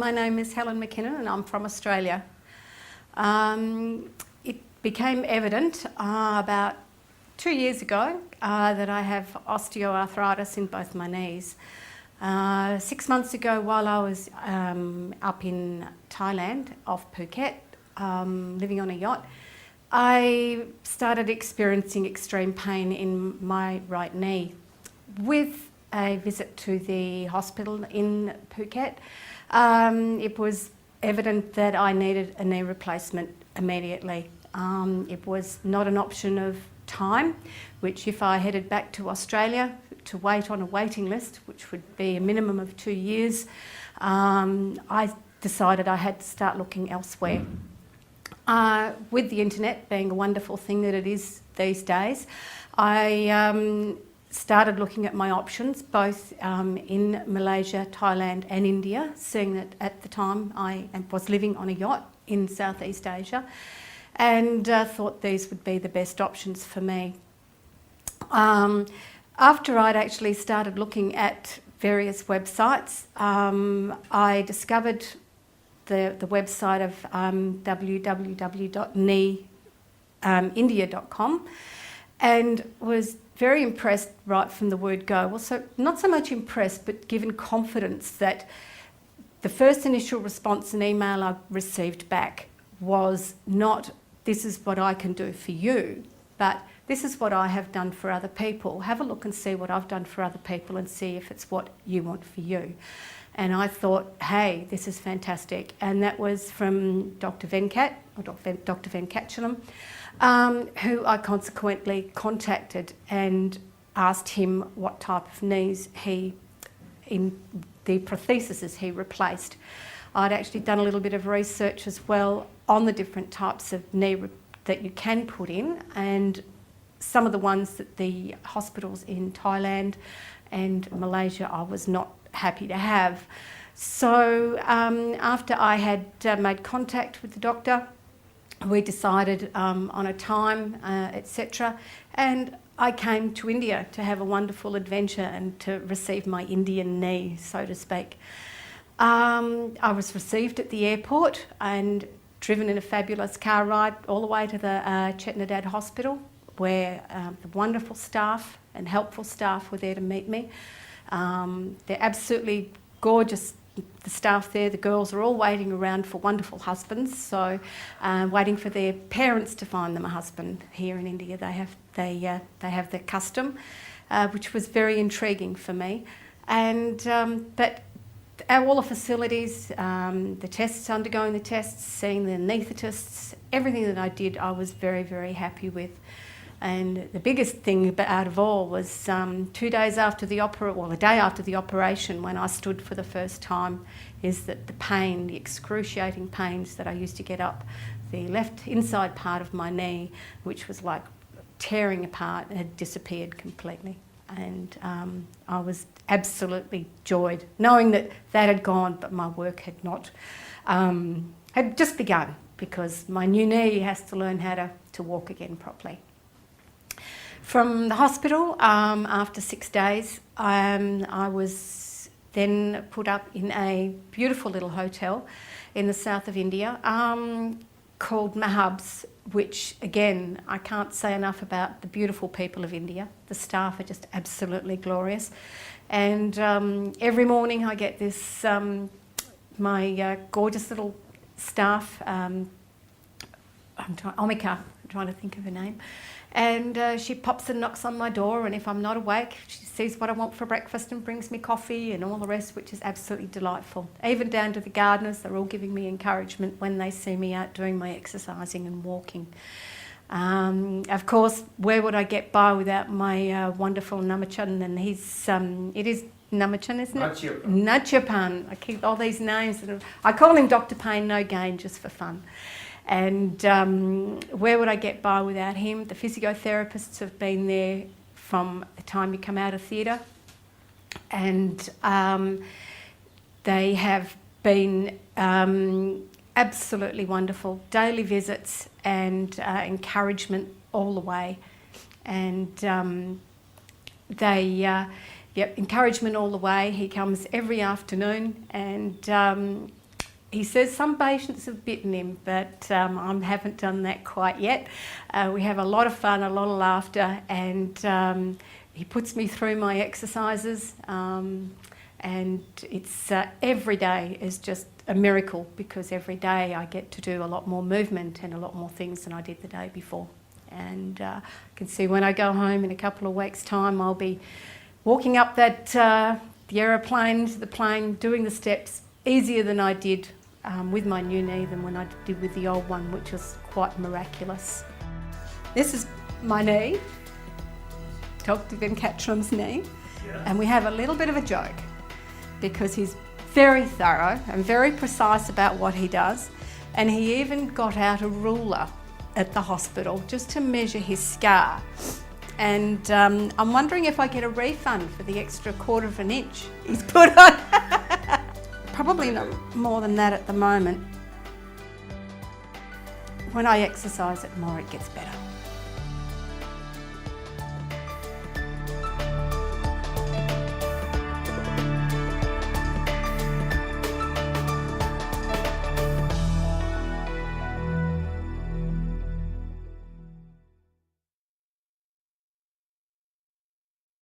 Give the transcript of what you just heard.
My name is Helen McKinnon and I'm from Australia. It became evident about 2 years ago that I have osteoarthritis in both my knees. 6 months ago, while I was up in Thailand, off Phuket, living on a yacht, I started experiencing extreme pain in my right knee. With a visit to the hospital in Phuket, it was evident that I needed a knee replacement immediately. It was not an option of time, which if I headed back to Australia to wait on a waiting list, which would be a minimum of 2 years, I decided I had to start looking elsewhere. With the internet being a wonderful thing that it is these days, I started looking at my options both in Malaysia, Thailand and India, seeing that at the time I was living on a yacht in Southeast Asia, and thought these would be the best options for me. After I'd actually started looking at various websites, I discovered the website of www.kneeindia.com and was very impressed right from the word go. Well, so not so much impressed, but given confidence that the first initial response and email I received back was not, this is what I can do for you, but this is what I have done for other people. Have a look and see what I've done for other people and see if it's what you want for you. And I thought, hey, this is fantastic. And that was from Dr. Venkat, or Dr. Venkatachalam, who I consequently contacted and asked him what type of knees in the prostheses he replaced. I'd actually done a little bit of research as well on the different types of knee that you can put in, and some of the ones that the hospitals in Thailand and Malaysia I was not happy to have. So after I had made contact with the doctor, we decided on a time, etc. And I came to India to have a wonderful adventure and to receive my Indian knee, so to speak. I was received at the airport and driven in a fabulous car ride all the way to the Chettinad Hospital, where the wonderful staff and helpful staff were there to meet me. They're absolutely gorgeous, the staff there. The girls are all waiting around for wonderful husbands, so waiting for their parents to find them a husband. Here in India they have the custom, which was very intriguing for me. And but all the facilities, the tests, undergoing the tests, seeing the anaesthetists, everything that I did, I was very, very happy with. And the biggest thing out of all was 2 days after the a day after the operation, when I stood for the first time, is that the pain, the excruciating pains that I used to get up the left inside part of my knee, which was like tearing apart, had disappeared completely. And I was absolutely joyed, knowing that that had gone, but my work had not, had just begun, because my new knee has to learn how to walk again properly. From the hospital, after 6 days, I was then put up in a beautiful little hotel in the south of India called Mahabs, which again, I can't say enough about the beautiful people of India. The staff are just absolutely glorious. And every morning I get this, my gorgeous little staff, Omika, I'm trying to think of her name, and she pops and knocks on my door, and if I'm not awake, she sees what I want for breakfast and brings me coffee and all the rest, which is absolutely delightful. Even down to the gardeners, they're all giving me encouragement when they see me out doing my exercising and walking. Of course, where would I get by without my wonderful Namachan? And he's, it is Namachan, isn't it? Nachiappan. I keep all these names. I call him Dr. Pain No Gain just for fun. And where would I get by without him? The physiotherapists have been there from the time you come out of theatre, and they have been absolutely wonderful. Daily visits and encouragement all the way, and encouragement all the way. He comes every afternoon and He says some patients have bitten him, but I haven't done that quite yet. We have a lot of fun, a lot of laughter, and he puts me through my exercises, and it's every day is just a miracle, because every day I get to do a lot more movement and a lot more things than I did the day before. And I can see when I go home in a couple of weeks' time, I'll be walking up that the aeroplane to the plane, doing the steps easier than I did with my new knee than when I did with the old one, which was quite miraculous. This is my knee, Dr. Venkatram's knee, and we have a little bit of a joke because he's very thorough and very precise about what he does, and he even got out a ruler at the hospital just to measure his scar. And I'm wondering if I get a refund for the extra 1/4 of an inch he's put on. Probably not more than that at the moment. When I exercise it more, it gets better.